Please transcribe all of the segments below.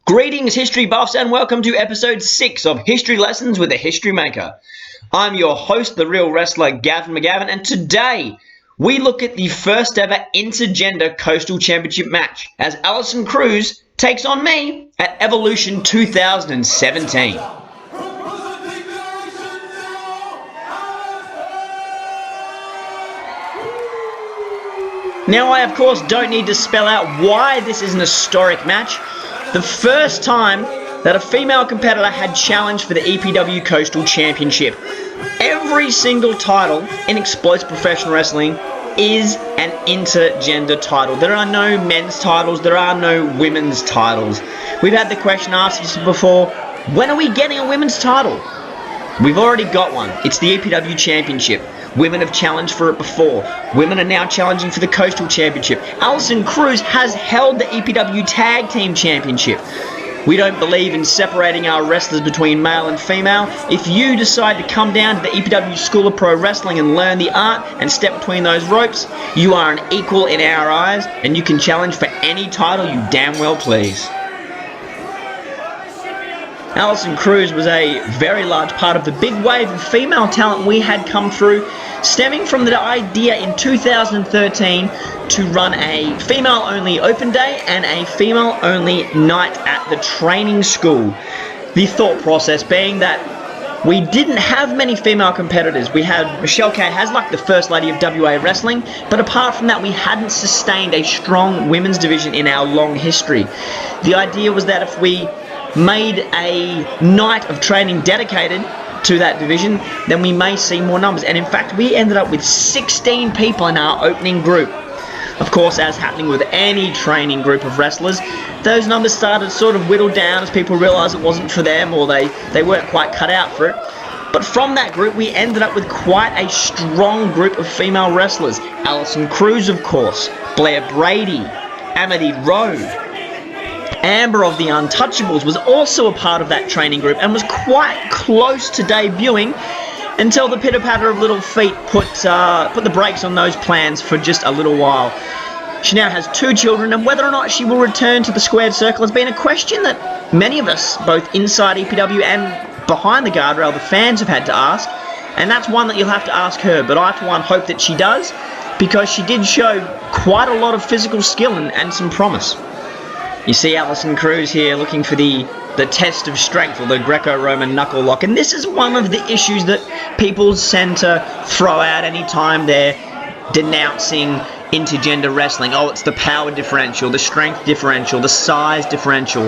Greetings, history buffs, and welcome to episode 6 of History Lessons with a History Maker. I'm your host, the real wrestler, Gavin McGavin, and today we look at the first ever Intergender Coastal Championship match as Allyson Cruz takes on me at Evolution 2017. Now, I of course don't need to spell out why this is an historic match. The first time that a female competitor had challenged for the EPW Coastal Championship. Every single title in explosive professional wrestling is an intergender title. There are no men's titles, there are no women's titles. We've had the question asked us before, when are we getting a women's title? We've already got one. It's the EPW Championship. Women have challenged for it before. Women are now challenging for the Coastal Championship. Allyson Cruz has held the EPW Tag Team Championship. We don't believe in separating our wrestlers between male and female. If you decide to come down to the EPW School of Pro Wrestling and learn the art and step between those ropes, you are an equal in our eyes and you can challenge for any title you damn well please. Allyson Cruz was a very large part of the big wave of female talent we had come through, stemming from the idea in 2013 to run a female-only open day and a female-only night at the training school. The thought process being that we didn't have many female competitors. We had Michelle K. Hasluck, the First Lady of WA Wrestling, but apart from that we hadn't sustained a strong women's division in our long history. The idea was that if we made a night of training dedicated to that division, then we may see more numbers. And in fact, we ended up with 16 people in our opening group. Of course, as happening with any training group of wrestlers, those numbers started sort of whittled down as people realized it wasn't for them or they weren't quite cut out for it. But from that group, we ended up with quite a strong group of female wrestlers. Allyson Cruz, of course, Blair Brady, Amity Rowe, Amber of the Untouchables was also a part of that training group and was quite close to debuting until the pitter-patter of little feet put the brakes on those plans for just a little while. She now has 2 children, and whether or not she will return to the squared circle has been a question that many of us, both inside EPW and behind the guardrail, the fans have had to ask, and that's one that you'll have to ask her, but I for one hope that she does, because she did show quite a lot of physical skill and some promise. You see Allyson Cruz here looking for the test of strength, or the Greco-Roman knuckle lock, and this is one of the issues that people tend to throw out anytime they're denouncing intergender wrestling. Oh, it's the power differential, the strength differential, the size differential.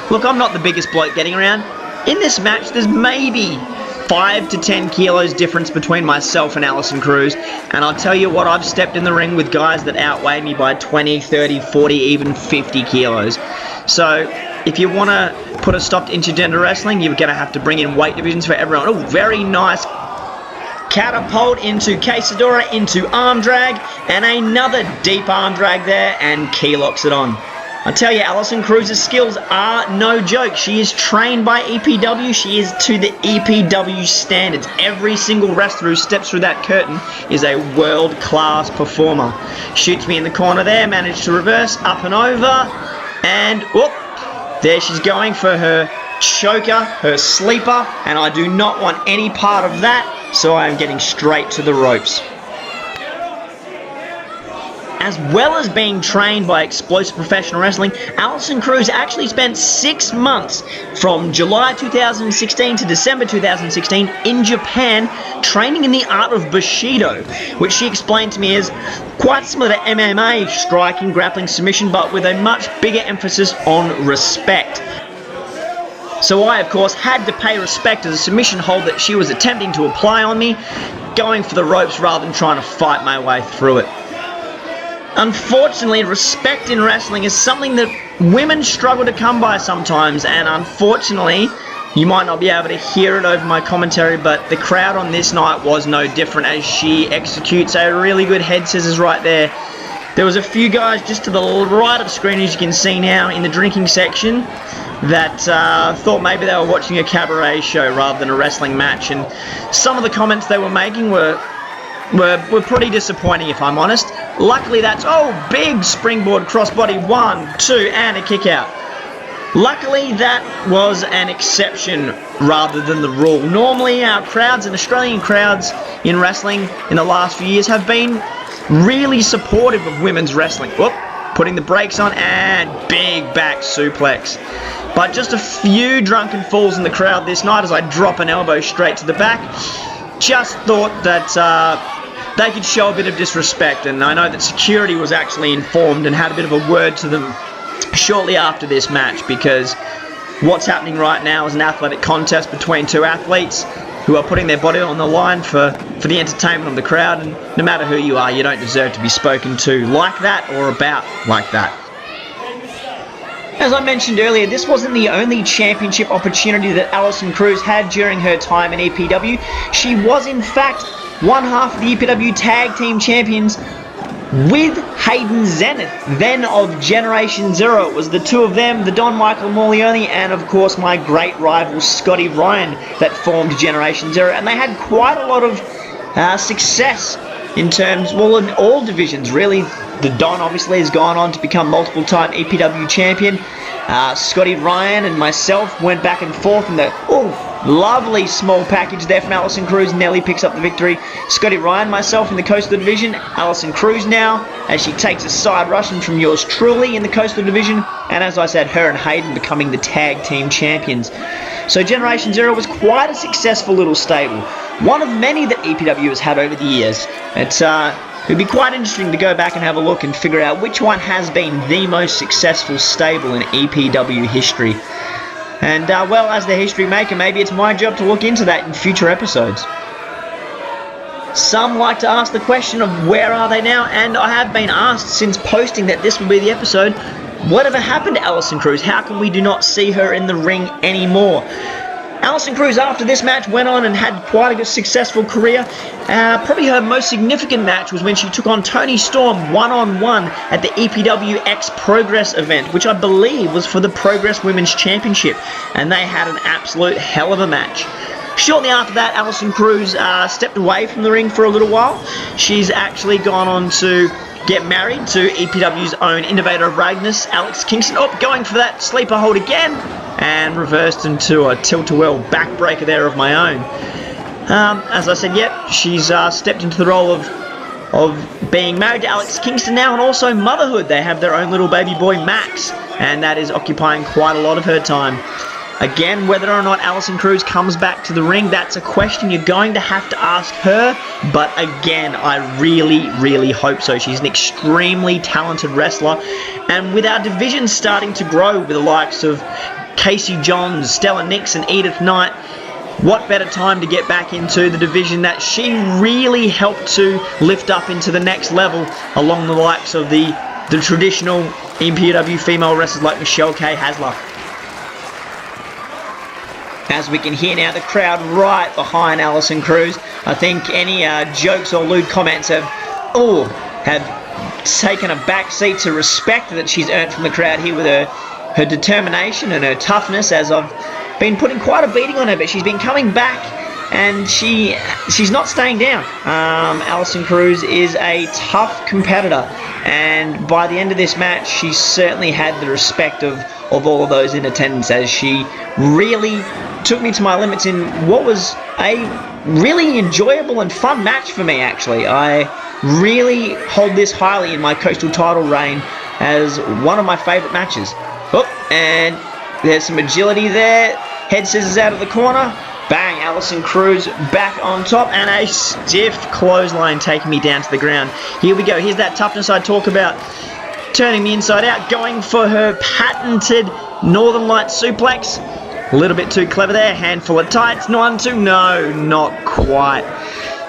Look, I'm not the biggest bloke getting around. In this match, there's maybe 5 to 10 kilos difference between myself and Allyson Cruz, and I'll tell you what, I've stepped in the ring with guys that outweigh me by 20, 30, 40, even 50 kilos. So if you want to put a stop to intergender wrestling, you're going to have to bring in weight divisions for everyone. Oh, very nice catapult into Quesadora, into arm drag, and another deep arm drag there, and key locks it on. I tell you, Allyson Cruz's skills are no joke. She is trained by EPW. She is to the EPW standards. Every single wrestler who steps through that curtain is a world-class performer. Shoots me in the corner there, managed to reverse, up and over, and whoop, there she's going for her choker, her sleeper, and I do not want any part of that, so I am getting straight to the ropes. As well as being trained by Explosive Professional Wrestling, Allyson Cruz actually spent 6 months from July 2016 to December 2016 in Japan training in the art of Bushido, which she explained to me is quite similar to MMA, striking, grappling, submission, but with a much bigger emphasis on respect. So I, of course, had to pay respect to the submission hold that she was attempting to apply on me, going for the ropes rather than trying to fight my way through it. Unfortunately, respect in wrestling is something that women struggle to come by sometimes, and unfortunately, you might not be able to hear it over my commentary, but the crowd on this night was no different as she executes a really good head scissors right there. There was a few guys just to the right of the screen, as you can see now, in the drinking section, that thought maybe they were watching a cabaret show rather than a wrestling match, and some of the comments they were making were pretty disappointing, if I'm honest. Luckily, that's, big springboard crossbody, 1, 2, and a kick out. Luckily, that was an exception rather than the rule. Normally, our crowds and Australian crowds in wrestling in the last few years have been really supportive of women's wrestling. Whoop, putting the brakes on, and big back suplex. But just a few drunken fools in the crowd this night as I drop an elbow straight to the back. Just thought that they could show a bit of disrespect, and I know that security was actually informed and had a bit of a word to them shortly after this match, because what's happening right now is an athletic contest between two athletes who are putting their body on the line for the entertainment of the crowd, and no matter who you are, you don't deserve to be spoken to like that or about like that. As I mentioned earlier, this wasn't the only championship opportunity that Allyson Cruz had during her time in EPW. She was in fact one half of the EPW Tag Team Champions with Hayden Zenith, then of Generation Zero. It was the two of them, the Don Michael Morleone, and of course my great rival Scotty Ryan, that formed Generation Zero, and they had quite a lot of success in terms, well, in all divisions really. The Don obviously has gone on to become multiple-time EPW champion. Scotty Ryan and myself went back and forth in the lovely small package there from Allyson Cruz. Nelly picks up the victory. Scotty Ryan, myself in the Coastal Division. Allyson Cruz now, as she takes a side rushing from yours truly in the Coastal Division. And as I said, her and Hayden becoming the Tag Team Champions. So Generation Zero was quite a successful little stable. One of many that EPW has had over the years. It'd be quite interesting to go back and have a look and figure out which one has been the most successful stable in EPW history. And, well, as the history maker, maybe it's my job to look into that in future episodes. Some like to ask the question of where are they now, and I have been asked since posting that this would be the episode, whatever happened to Allyson Cruz? How come we do not see her in the ring anymore? Allyson Cruz, after this match, went on and had quite a successful career. Probably her most significant match was when she took on Toni Storm one-on-one at the EPW X Progress event, which I believe was for the Progress Women's Championship, and they had an absolute hell of a match. Shortly after that, Allyson Cruz stepped away from the ring for a little while. She's actually gone on to get married to EPW's own innovator of Ragnus, Alex Kingston. Going for that sleeper hold again, and reversed into a tilt-a-whirl backbreaker there of my own. As I said, she's stepped into the role of being married to Alex Kingston now, and also motherhood. They have their own little baby boy, Max, and that is occupying quite a lot of her time. Again, whether or not Allyson Cruz comes back to the ring, that's a question you're going to have to ask her. But again, I really, really hope so. She's an extremely talented wrestler. And with our division starting to grow with the likes of Casey Johns, Stella Nix, and Edith Knight, what better time to get back into the division that she really helped to lift up into the next level, along the likes of the traditional EPW female wrestlers like Michelle K. Hasler. As we can hear now, the crowd right behind Allyson Cruz. I think any jokes or lewd comments have taken a back seat to respect that she's earned from the crowd here with her determination and her toughness, as I've been putting quite a beating on her, but she's been coming back and she's not staying down. Allyson Cruz is a tough competitor, and by the end of this match, she certainly had the respect of all of those in attendance, as she really took me to my limits in what was a really enjoyable and fun match for me, actually. I really hold this highly in my Coastal title reign as one of my favourite matches. And there's some agility there. Head scissors out of the corner. Bang, Allyson Cruz back on top, and a stiff clothesline taking me down to the ground. Here we go. Here's that toughness I talk about. Turning me inside out, going for her patented Northern Light suplex. A little bit too clever there. Handful of tights. 1-2. No, not quite.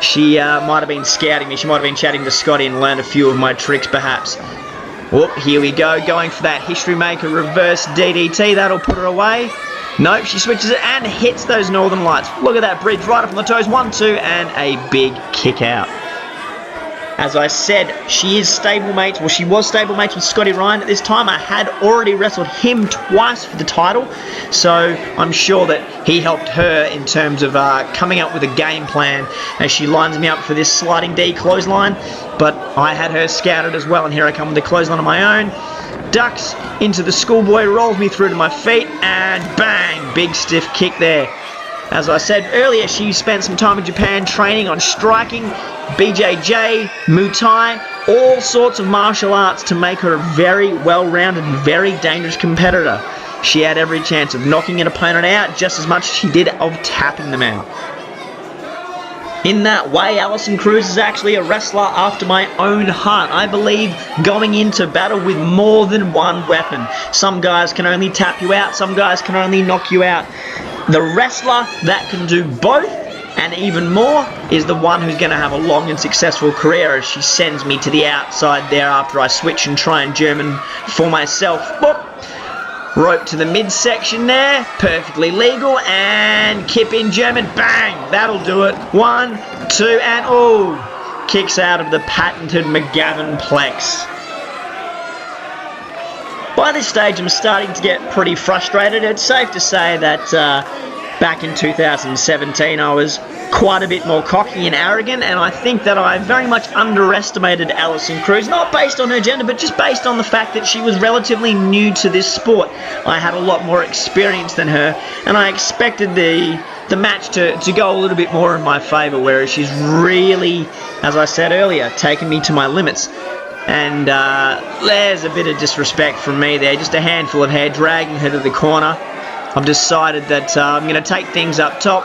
She might have been scouting me. She might have been chatting to Scotty and learned a few of my tricks, perhaps. Here we go. Going for that history maker reverse DDT. That'll put her away. Nope, she switches it and hits those Northern Lights. Look at that bridge right up on the toes. 1-2, and a big kick out. As I said, she is stablemates. Well, she was stablemates with Scotty Ryan at this time. I had already wrestled him twice for the title, so I'm sure that he helped her in terms of coming up with a game plan as she lines me up for this sliding D clothesline. But I had her scouted as well, and here I come with the clothesline of my own. Ducks into the schoolboy, rolls me through to my feet, and bang, big stiff kick there. As I said earlier, she spent some time in Japan training on striking, BJJ, Muay Thai, all sorts of martial arts to make her a very well-rounded and very dangerous competitor. She had every chance of knocking an opponent out just as much as she did of tapping them out. In that way, Allyson Cruz is actually a wrestler after my own heart. I believe going into battle with more than one weapon. Some guys can only tap you out, some guys can only knock you out. The wrestler that can do both and even more is the one who's going to have a long and successful career, as she sends me to the outside there after I switch and try and German for myself. Boop. Rope to the midsection there, perfectly legal, and kip in German, bang, that'll do it. 1, 2, and oh, kicks out of the patented McGavin plex. By this stage, I'm starting to get pretty frustrated. It's safe to say that back in 2017, I was quite a bit more cocky and arrogant, and I think that I very much underestimated Allyson Cruz, not based on her gender, but just based on the fact that she was relatively new to this sport. I had a lot more experience than her, and I expected the match to go a little bit more in my favour, whereas she's really, as I said earlier, taken me to my limits. And there's a bit of disrespect from me there, just a handful of hair dragging her to the corner. I've decided that I'm going to take things up top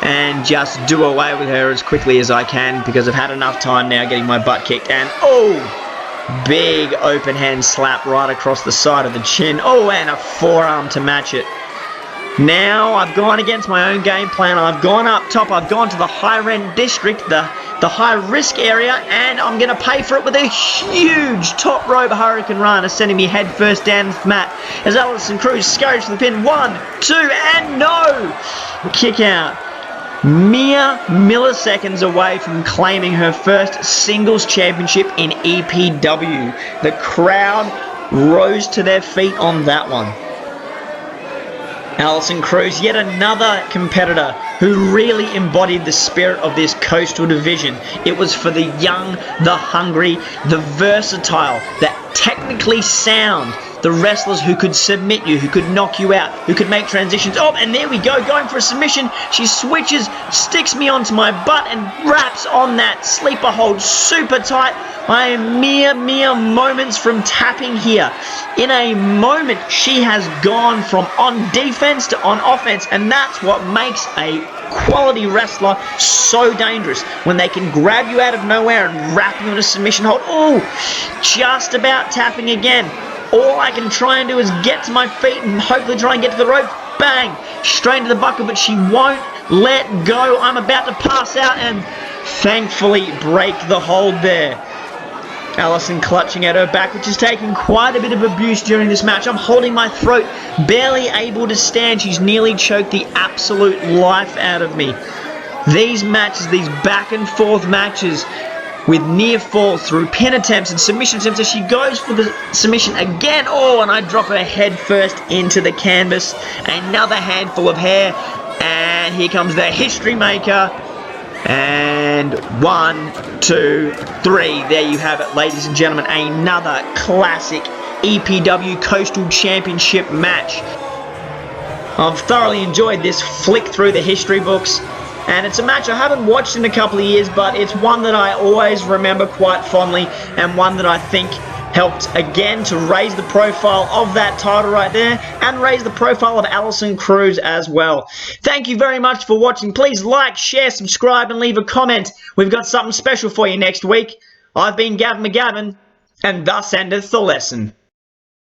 and just do away with her as quickly as I can, because I've had enough time now getting my butt kicked. And oh, big open hand slap right across the side of the chin. Oh, and a forearm to match it. Now I've gone against my own game plan. I've gone up top. I've gone to the high-rent district, the high-risk area, and I'm going to pay for it with a huge top rope hurricane rana, sending me head first down the mat as Allyson Cruz scurries to the pin. 1, 2, and no! Kick out. Mere milliseconds away from claiming her first singles championship in EPW. The crowd rose to their feet on that one. Allyson Cruz, yet another competitor who really embodied the spirit of this coastal division. It was for the young, the hungry, the versatile, the technically sound, the wrestlers who could submit you, who could knock you out, who could make transitions. Oh, and there we go, going for a submission. She switches, sticks me onto my butt, and wraps on that sleeper hold super tight. I am mere moments from tapping here. In a moment, she has gone from on defense to on offense, and that's what makes a quality wrestler so dangerous, when they can grab you out of nowhere and wrap you in a submission hold. Oh, just about tapping again. All I can try and do is get to my feet and hopefully try and get to the rope. Bang! Straight into the bucket, but she won't let go. I'm about to pass out and thankfully break the hold there. Allyson clutching at her back, which is taking quite a bit of abuse during this match. I'm holding my throat, barely able to stand. She's nearly choked the absolute life out of me. These matches, these back and forth matches, with near falls through pin attempts and submission attempts, as she goes for the submission again. Oh, and I drop her head first into the canvas. Another handful of hair, and here comes the history maker. And 1, 2, 3. There you have it, ladies and gentlemen. Another classic EPW Coastal Championship match. I've thoroughly enjoyed this flick through the history books. And it's a match I haven't watched in a couple of years, but it's one that I always remember quite fondly, and one that I think helped again to raise the profile of that title right there, and raise the profile of Allyson Cruz as well. Thank you very much for watching. Please like, share, subscribe, and leave a comment. We've got something special for you next week. I've been Gavin McGavin, and thus endeth the lesson.